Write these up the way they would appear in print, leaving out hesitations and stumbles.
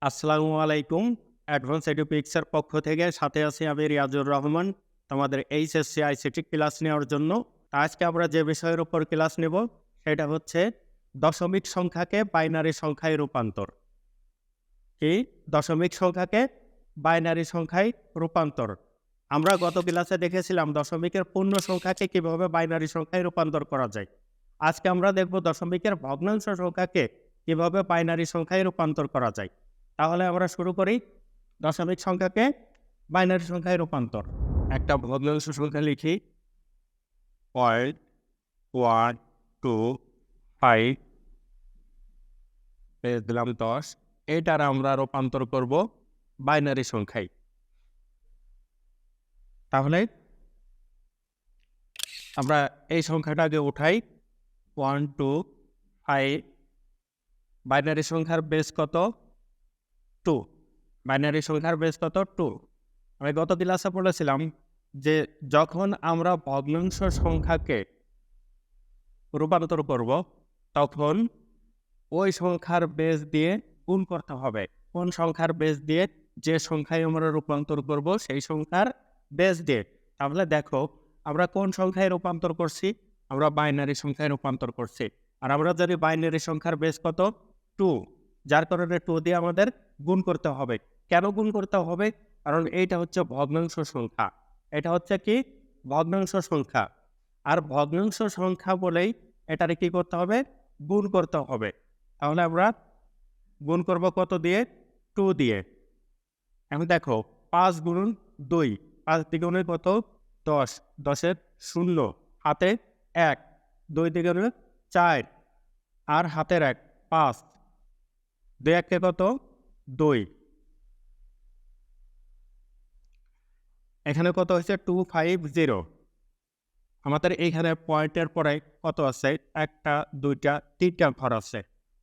আসসালামু আলাইকুম। অ্যাডভান্স এডুপিক্সের পক্ষ থেকে সাথে আছি আমি রিয়াজুর রহমান। তোমাদের এইচএসসি আইসিটি ক্লাস নেওয়ার জন্য। আজকে আমরা যে বিষয়ের উপর ক্লাস নেব সেটা হচ্ছে দশমিক সংখ্যাকে বাইনারি সংখ্যায় রূপান্তর। কি? দশমিক সংখ্যাকে বাইনারি সংখ্যায় রূপান্তর। আমরা গত ক্লাসে দেখেছিলাম দশমিকের পূর্ণ সংখ্যাকে কিভাবে বাইনারি সংখ্যায় রূপান্তর করা যায়। আজকে আমরা দেখব দশমিকের ভগ্নাংশ সংখ্যাকে কিভাবে বাইনারি সংখ্যায় রূপান্তর করা যায়। তাহলে আমরা শুরু করি। দশমিক সংখ্যাকে বাইনারি সংখ্যায় রূপান্তর। একটা ভগ্নাংশ সংখ্যা লিখি 0.125 দিলাম 10। এটার আমরা রূপান্তর করব বাইনারি সংখ্যায়। তাহলে আমরা এই সংখ্যাটাকে উঠাই 125। বাইনারি সংখ্যার বেস কত? 2। বাইনারি সংখ্যার বেস কত? 2। আমি গত ক্লাসে বলেছিলাম যে যখন আমরা ভগ্নাংশ সংখ্যাকে রূপান্তর করব তখন ওই সংখ্যার বেস দিয়ে গুণ করতে হবে। কোন সংখ্যার বেস দিয়ে? যে সংখ্যায় আমরা রূপান্তর করব সেই সংখ্যার বেস দিয়ে। তাহলে দেখো আমরা কোন সংখ্যায় রূপান্তর করছি? আমরা বাইনারি সংখ্যায় রূপান্তর করছি। আর আমরা জানি বাইনারি সংখ্যার বেস কত? 2। যার কারণে 2 দিয়ে আমাদের গুণ করতে হবে। কেন গুণ করতে হবে? কারণ এইটা হচ্ছে ভগ্নাংশ সংখ্যা। এটা হচ্ছে কি? ভগ্নাংশ সংখ্যা। আর ভগ্নাংশ সংখ্যা বলেই এটারে কি করতে হবে? গুণ করতে হবে। তাহলে আমরা গুণ করব কত দিয়ে? 2 দিয়ে। এখন দেখো 5 গুণন 2, 5 দ্বিগুণে কত? 10, 10-এর 0, হাতে 1, 2 দ্বিগুণে 4, আর হাতের 1, 5, 2 1-কে কত? 2। এখানে কত হয়েছে? 250। আমাদের এইখানে পয়েন্টের পরে কত আছে? 1টা 2টা 3টা ঘর আছে।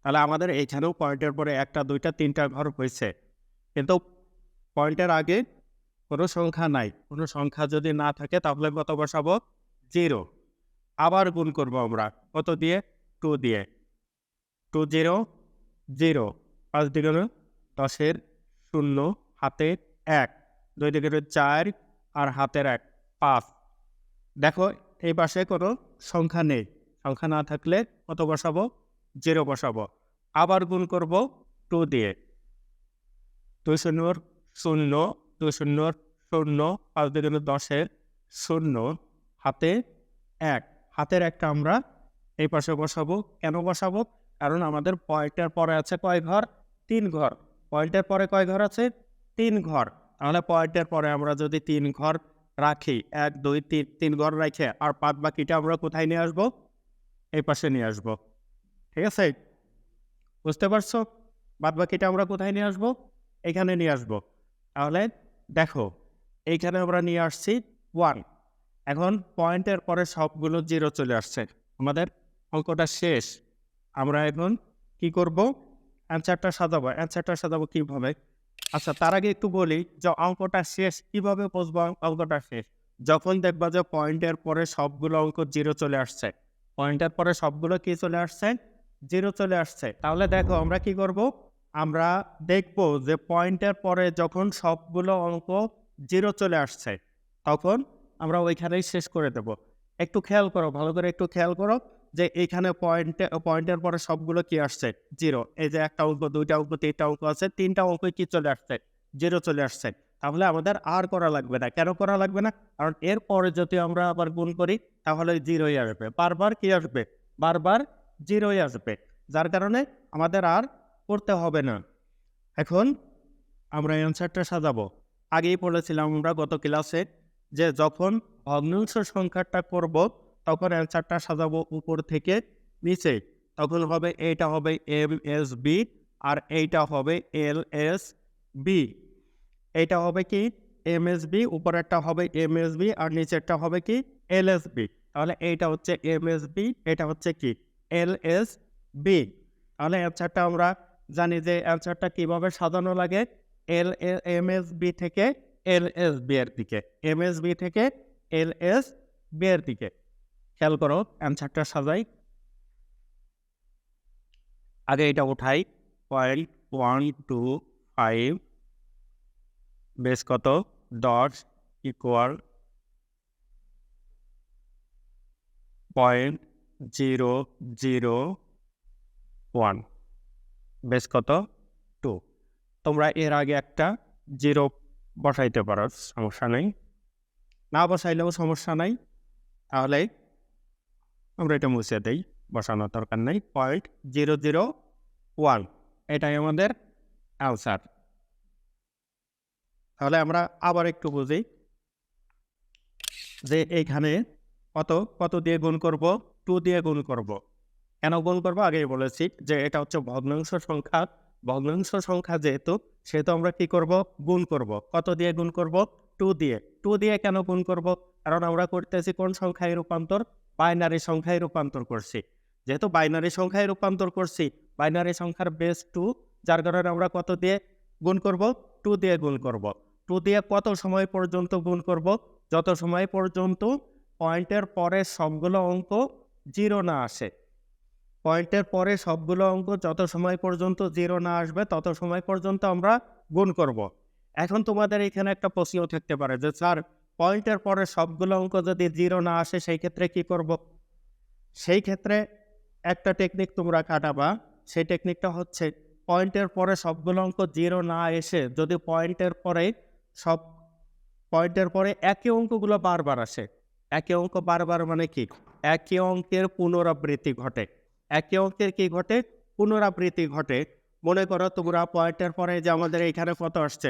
তাহলে আমাদের এইখানেও পয়েন্টের পরে 1টা 2টা 3টা ঘর হয়েছে, কিন্তু পয়েন্টের আগে কোনো সংখ্যা নাই। কোনো সংখ্যা যদি না থাকে তাহলে কত বসাবো? 0। আবার গুণ করব আমরা কত দিয়ে? 2 দিয়ে। 2 0 0, 5 দ্বিগুণে 10-এর 0, হাতে 1, 2 দ্বিগুণে 4, আর হাতের 1, 5। দেখো এই পাশে কোনো সংখ্যা নেই। সংখ্যা না থাকলে কত বসাবো? 0 বসাবো। আবার গুণ করব 2 দিয়ে। 2 0 0, 2 0 0, 5 দ্বিগুণে 10-এর 0, হাতে 1, হাতের 1টা আমরা এই পাশে বসাবো। কেন বসাবো? কারণ আমাদের পয়েন্টের পরে আছে কয় ঘর? 3 ঘর। পয়েন্টের পরে কয় ঘর আছে? 3 ঘর। তাহলে পয়েন্টের পরে আমরা যদি 3 ঘর রাখি, 1 2 3, 3 ঘর রেখে আর বাদ বাকিটা আমরা কোথায় নিয়ে আসবো? এই পাশে নিয়ে আসবো। ঠিক আছে? বুঝতে পারছো? বাদ বাকিটা আমরা কোথায় নিয়ে আসবো? এখানে নিয়ে আসবো। তাহলে দেখো এইখানে আমরা নিয়ে আসছি 1। এখন পয়েন্টের পরে সবগুলো 0 চলে আসছে। আমাদের অঙ্কটা শেষ। আমরা এখন কি করব? অ্যান্সারটা সাজাবো। অ্যান্সারটা সাজাবো কিভাবে? আচ্ছা, তার আগে একটু বলি যে অঙ্কটা শেষ কিভাবে বুঝবো অঙ্কটা শেষ? যখন দেখবা যে পয়েন্টের পরে সবগুলো অঙ্ক 0 চলে আসছে। পয়েন্টের পরে সবগুলো কি চলে আসছে? 0 চলে আসছে। তাহলে দেখো আমরা কি করব? আমরা দেখব যে পয়েন্টের পরে যখন সবগুলো অঙ্ক 0 চলে আসছে তখন আমরা ওইখানেই শেষ করে দেব। একটু খেয়াল করো, ভালো করে একটু খেয়াল করো যে এইখানে পয়েন্টের পরে সবগুলো কি আসছে? 0। এই যে একটা অঙ্ক, 2টা অঙ্ক, 3টা অঙ্ক আছে, 3টা অঙ্কই কি চলে আসছে? 0 চলে আসছে। তাহলে আমাদের আর করা লাগবে না। কেন করা লাগবে না? কারণ এরপরে যদি আমরা আবার গুণ করি তাহলে 0ই আসবে। বারবার কি আসবে? বারবার 0ই আসবে। যার কারণে আমাদের আর করতে হবে না। এখন আমরা অ্যান্সারটা সাজাবো। আগেই বলেছিলাম আমরা গত ক্লাসে যে যখন ভগ্নাংশ সংখ্যাটা করব তখন অ্যান্সারটা সাজাবো উপর থেকে নিচে। তখন হবে এইটা হবে MSB আর এইটা হবে LSB। এইটা হবে কি? MSB, উপরেরটা হবে MSB আর নিচেরটা হবে কি? LSB। তাহলে এইটা হচ্ছে MSB, এটা হচ্ছে কি? LSB। তাহলে অ্যান্সারটা আমরা জানি যে অ্যান্সারটা কিভাবে সাজানো লাগে? MSB থেকে LSB এর দিকে, MSB থেকে LSB এর দিকে। খেয়াল করো অ্যান্সারটা সাজাই। আগে এটা উঠাই 0.125 5 বেস কত ডট ইকুয়াল 0.001 বেস কত 2। তোমরা এর আগে একটা 0 বসাইতে পারো, সমস্যা নেই, না বসাইলেও সমস্যা নাই। তাহলে আমরা এটা মুছে দেই, বসানোর দরকার নেই। 0.001 এটাই আমাদের অ্যান্সার। তাহলে আমরা আবার একটু বুঝি যে এইখানে কত দিয়ে গুণ করব, 2 দিয়ে গুণ করব। কেন গুণ করবো আগেই বলেছি যে এটা হচ্ছে ভগ্নাংশ সংখ্যা। ভগ্নাংশ সংখ্যা যেহেতু, সেহেতু আমরা কি করব, গুণ করব। কত দিয়ে গুণ করব, 2 দিয়ে। 2 দিয়ে কেন গুণ করব, কারণ আমরা করতেছি কোন সংখ্যায় রূপান্তর, বাইনারি সংখ্যায় রূপান্তর করছি। যেহেতু বাইনারি সংখ্যায় রূপান্তর করছি, বাইনারি সংখ্যার বেস 2, যার কারণে আমরা কত দিয়ে গুণ করব, 2 দিয়ে গুণ করব। 2 দিয়ে কত সময় পর্যন্ত গুণ করব, যত সময় পর্যন্ত পয়েন্টের পরে সবগুলো অঙ্ক 0 না আসে। পয়েন্টের পরে সবগুলো অঙ্ক যত সময় পর্যন্ত 0 না আসবে তত সময় পর্যন্ত আমরা গুণ করব। এখন তোমাদের এখানে একটা প্রশ্ন থাকতে পারে যে স্যার, পয়েন্টের পরে সবগুলো অঙ্ক যদি 0 না আসে সেই ক্ষেত্রে কি করব? সেই ক্ষেত্রে একটা টেকনিক তোমরা কাটাবা। সেই টেকনিকটা হচ্ছে, পয়েন্টের পরে সবগুলো অঙ্ক 0 না এসে যদি পয়েন্টের পরে একই অঙ্কগুলো বারবার আসে। একই অঙ্ক বারবার মানে কি, একই অঙ্কের পুনরাবৃত্তি ঘটে। একই অঙ্কের কি ঘটে, পুনরাবৃত্তি ঘটে। মনে করো তোমরা পয়েন্টের পরে যে আমাদের এখানে কত আসছে,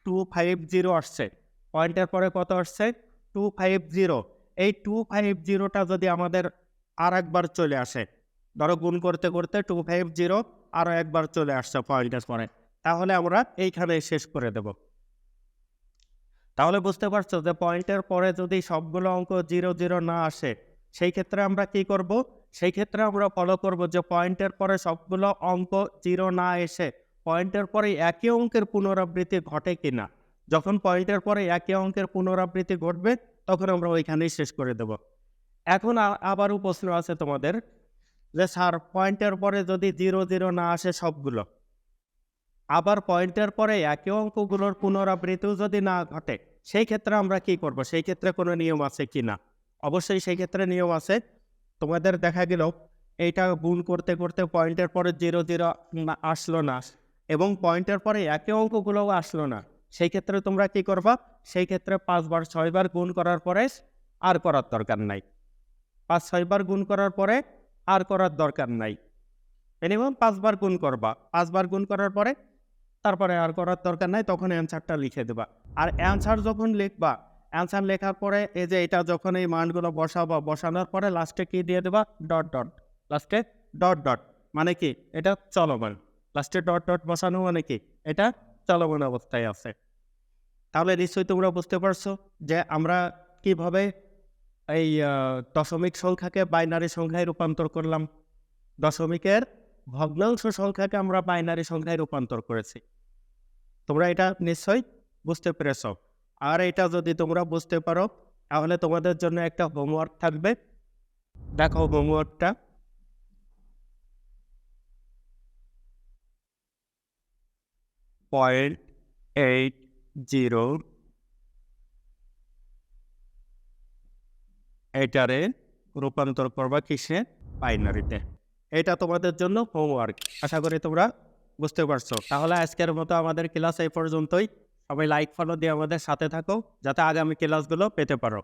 250 আসছে। পয়েন্টের পরে কত আসছে, 250। এই 250টা যদি আমাদের আর একবার চলে আসে, ধরো গুণ করতে করতে 250 আরও একবার চলে আসছে পয়েন্টের পরে, তাহলে আমরা এইখানে শেষ করে দেব। তাহলে বুঝতে পারছো যে পয়েন্টের পরে যদি সবগুলো অঙ্ক 0 না আসে, সেই ক্ষেত্রে আমরা কি করব, সেই ক্ষেত্রে আমরা ফলো করব যে পয়েন্টের পরে সবগুলো অঙ্ক 0 না এসে পয়েন্টের পরে একই অঙ্কের পুনরাবৃত্তি ঘটে কিনা। যখন পয়েন্টের পরে একই অঙ্কের পুনরাবৃত্তি ঘটবে তখন আমরা ওইখানেই শেষ করে দেব। এখন আবারও প্রশ্ন আছে তোমাদের যে স্যার, পয়েন্টের পরে যদি 0 না আসে সবগুলো, আবার পয়েন্টের পরে একই অঙ্কগুলোর পুনরাবৃত্তিও যদি না ঘটে, সেই ক্ষেত্রে আমরা কি করব? সেই ক্ষেত্রে কোনো নিয়ম আছে কি না? অবশ্যই সেই ক্ষেত্রে নিয়ম আছে। তোমাদের দেখা গেল এইটা গুণ করতে করতে পয়েন্টের পরে 0 আসলো না এবং পয়েন্টের পরে একই অঙ্কগুলোও আসলো না, সেই ক্ষেত্রে তোমরা কি করবা? সেই ক্ষেত্রে 5 বার 6 বার গুণ করার পরে আর করার দরকার নাই। 5-6 বার গুণ করার পরে আর করার দরকার নাই। মিনিমাম 5 বার গুণ করবা। 5 বার গুণ করার পরে তারপরে আর করার দরকার নাই, তখন অ্যান্সারটা লিখে দেবা। আর অ্যান্সার যখন লিখবা, অ্যান্সার লেখার পরে এই যে এটা যখন এই মানগুলো বসাবো, বসানোর পরে লাস্টে কি দিয়ে দেবা? Dot dot. লাস্টে ডট ডট মানে কি, এটা চলমান। লাস্টে ডট ডট বসানো মানে কি, এটা চলমান অবস্থায় আছে। তাহলে নিশ্চয়ই তোমরা বুঝতে পারছো যে আমরা কিভাবে এই দশমিক সংখ্যাকে বাইনারি সংখ্যায় রূপান্তর করলাম। দশমিকের ভগ্নাংশ সংখ্যাকে আমরা বাইনারি সংখ্যায় রূপান্তর করেছি। তোমরা এটা নিশ্চয়ই বুঝতে পেরেছ। আর এটা যদি তোমরা বুঝতে পারো তাহলে তোমাদের জন্য একটা হোমওয়ার্ক থাকবে। দেখো হোমওয়ার্কটা, .80 এটারে রূপান্তর করবা কিসে? বাইনারিতে। এটা তোমাদের জন্য হোমওয়ার্ক। আশা করি তোমরা বুঝতে পারছো। তাহলে আজকের মতো আমাদের ক্লাস এই পর্যন্তই। সবাই লাইক ফলো দিয়ে আমাদের সাথে থাকো যাতে আগামী ক্লাসগুলো পেতে পারো।